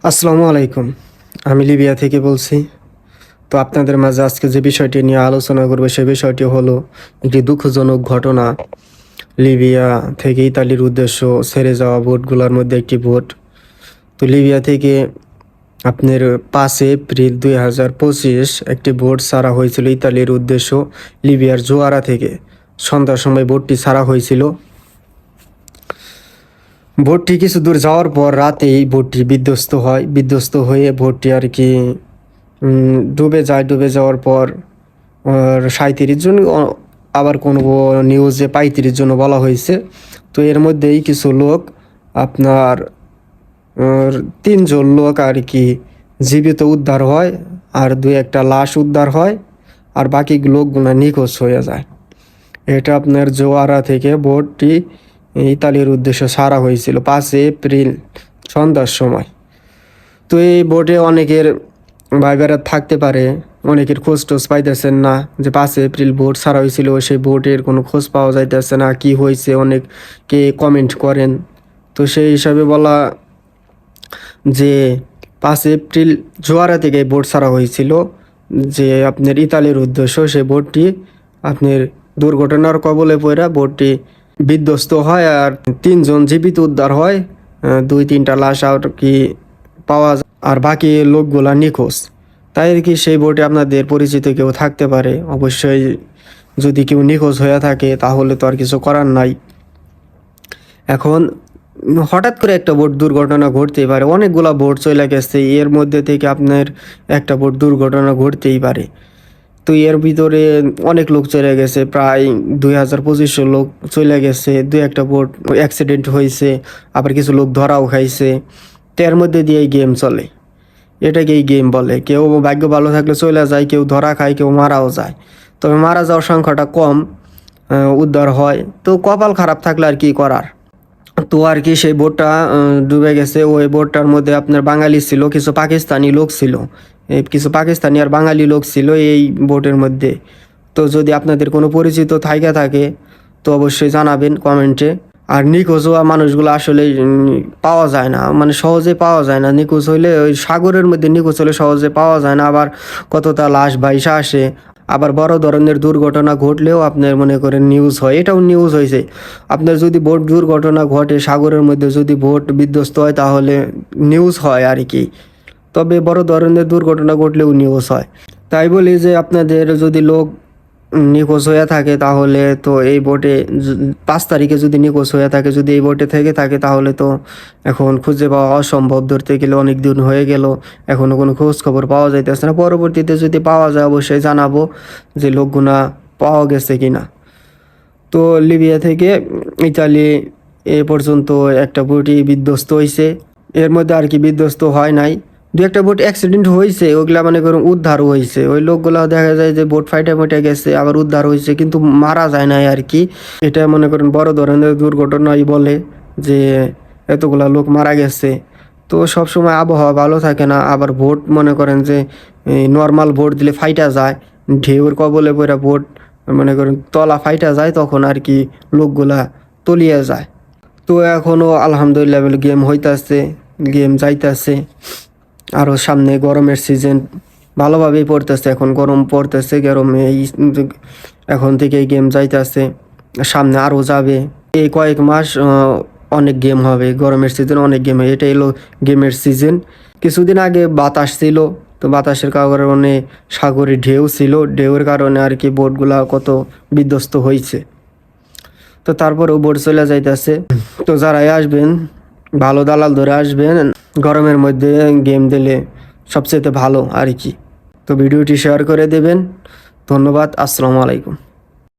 আসসালামু আলাইকুম। আমি লিবিয়া থেকে বলছি। তো আপনাদের মাঝে আজকে যে বিষয়টি নিয়ে আলোচনা করবো সে বিষয়টি হলো একটি দুঃখজনক ঘটনা। লিবিয়া থেকে ইতালির উদ্দেশ্য ছেড়ে যাওয়া বোটগুলোর মধ্যে একটি বোট। তো লিবিয়া থেকে আপনার 5 এপ্রিল 2025 একটি বোট ছাড়া হয়েছিল ইতালির উদ্দেশ্য লিবিয়ার জোয়ারা থেকে। সন্ধ্যার সময় বোটটি ছাড়া হয়েছিল। বোটটি কিছু দূর যাওয়ার পর রাতেই বোটটি বিধ্বস্ত হয়ে বোটটি আর কি ডুবে যায়। ডুবে যাওয়ার পর 37 জন, আবার কোনো নিউজে 35 জন বলা হয়েছে। তো এর মধ্যেই কিছু লোক আপনার 3 জন লোক আর কি জীবিত উদ্ধার হয়, আর 2-1টা লাশ উদ্ধার হয়, আর বাকি লোকগুলো নিখোঁজ হয়ে যায়। এটা আপনার জোয়ারা থেকে বোটটি ইতালির উদ্দেশ্যে ছাড়া হয়েছিল 5 এপ্রিল সন্ধ্যার সময়। তো এই বোটে অনেকের ভাইবেরা থাকতে পারে, অনেকের খোঁজ টোজ পাইতেছেন না যে 5 এপ্রিল বোট ছাড়া হয়েছিল, সেই বোটের কোনো খোঁজ পাওয়া যাইতেছে না, কি হয়েছে অনেকে কমেন্ট করেন। তো সেই হিসাবে বলা যে 5 এপ্রিল জোয়ারা থেকে বোট ছাড়া হয়েছিল যে আপনার ইতালির উদ্দেশ্য, সেই বোটটি আপনার দুর্ঘটনার কবলে পড়া বোটটি বিধ্বস্ত হয়, আর 3 জন জীবিত উদ্ধার হয়, 2-3টা লাশ আর কি পাওয়া যায়, আর বাকি লোকগুলা নিখোঁজ। তাই আর কি সেই বোটে আপনাদের পরিচিত কেউ থাকতে পারে। অবশ্যই যদি কেউ নিখোঁজ হয়ে থাকে তাহলে তো আর কিছু করার নাই। এখন হঠাৎ করে একটা বোট দুর্ঘটনা ঘটতেই পারে, অনেকগুলা বোট চলে গেছে, এর মধ্যে থেকে আপনার একটা বোট দুর্ঘটনা ঘটতেই পারে। তো এর ভিতরে অনেক লোক চলে গেছে, প্রায় 2500 লোক চলে গেছে। 2-1টা বোট অ্যাক্সিডেন্ট হয়েছে, আবার কিছু লোক ধরাও খাইছে। তো এর মধ্যে দিয়েই গেম চলে, এটাকেই গেম বলে। কেউ ভাগ্য ভালো থাকলে চলে যায়, কেউ ধরা খায়, কেউ মারাও যায়। তবে মারা যাওয়ার সংখ্যাটা কম, উদ্ধার হয়। তো কপাল খারাপ থাকলে আর কি করার। তো আর কি সেই বোটটা ডুবে গেছে। ওই বোটটার মধ্যে আপনার বাঙালি ছিল, কিছু পাকিস্তানি লোক ছিল, কিছু পাকিস্তানি আর বাঙালি লোক ছিল এই বোটের মধ্যে। তো যদি আপনাদের কোনো পরিচিত থাইকা থাকে তো অবশ্যই জানাবেন কমেন্টে। আর নিখোঁজ হওয়া মানুষগুলো আসলে পাওয়া যায় না, মানে সহজে পাওয়া যায় না। নিখোঁজ হইলে ওই সাগরের মধ্যে নিখোঁজ হলে সহজে পাওয়া যায় না, আবার কতটা লাশ ভাইসা আসে। আবার বড় ধরনের দুর্ঘটনা ঘটলেও আপনার মনে করেন নিউজ হয়, এটাও নিউজ হয়েছে। আপনার যদি বোট দুর্ঘটনা ঘটে সাগরের মধ্যে, যদি বোট বিধ্বস্ত হয় তাহলে নিউজ হয় আর কি। তবে বড় ধরনের দুর্ঘটনা ঘটলেও নিউজ হয়। তাই বলি যে আপনাদের যদি লোক নিখোঁজ হয়ে থাকে তাহলে তো এই বোটে 5 তারিখে যদি নিখোঁজ হয়ে থাকে, যদি এই বোটে থেকে থাকে তাহলে তো এখন খুঁজে পাওয়া অসম্ভব। ধরতে গেলে অনেক দিন হয়ে গেল, এখনও কোনো খোঁজ খবর পাওয়া যাইতেছে না। পরবর্তীতে যদি পাওয়া যায় অবশ্যই জানাবো যে লোকগুনা পাওয়া গেছে কিনা। তো লিবিয়া থেকে ইতালি এ পর্যন্ত একটা বোটই বিধ্বস্ত হয়েছে, এর মধ্যে আর কি বিধ্বস্ত হয় নাই। 2-1টা বোট অ্যাক্সিডেন্ট হয়েছে, ওইগুলা মানে করুন উদ্ধারও হয়েছে। ওই লোকগুলা দেখা যায় যে বোট ফাইটে মিটে গেছে, আবার উদ্ধার হয়েছে, কিন্তু মারা যায় নাই আর কি। এটা মনে করেন বড় ধরনের দুর্ঘটনাই বলে যে এতগুলা লোক মারা গেছে। তো সব সময় আবহাওয়া ভালো থাকে না, আবার বোট মনে করেন যে নর্মাল বোট দিলে ফাইটা যায়, ঢেউর কবলে পড়ে বোট মনে করেন তলা ফাইটা যায়, তখন আর কি লোকগুলা তলিয়ে যায়। তো এখনও আলহামদুলিল্লাহ গেম হইতাছে, গেম যাইতাছে। আরও সামনে গরমের সিজন ভালোভাবেই পড়তেছে, এখন গরম পড়তেছে, গরমে এখন থেকেই গেম যাইতাছে, সামনে আরও যাবে। এই কয়েক মাস অনেক গেম হবে, গরমের সিজন অনেক গেম হয়, এটা এলো গেমের সিজন। কিছুদিন আগে বাতাস ছিল, তো বাতাসের কারণে সাগরে ঢেউ ছিল, ঢেউয়ের কারণে আর কি বোটগুলা কত বিধ্বস্ত হয়েছে। তো তারপরেও বোট চলে যাইতেছে। তো যারাই আসবেন ভালো দালাল ধরে আসবেন, গরমের মধ্যে গেম দিলে সবচেয়ে ভালো আর কি। তো ভিডিওটি শেয়ার করে দেবেন। ধন্যবাদ। আসসালামু আলাইকুম।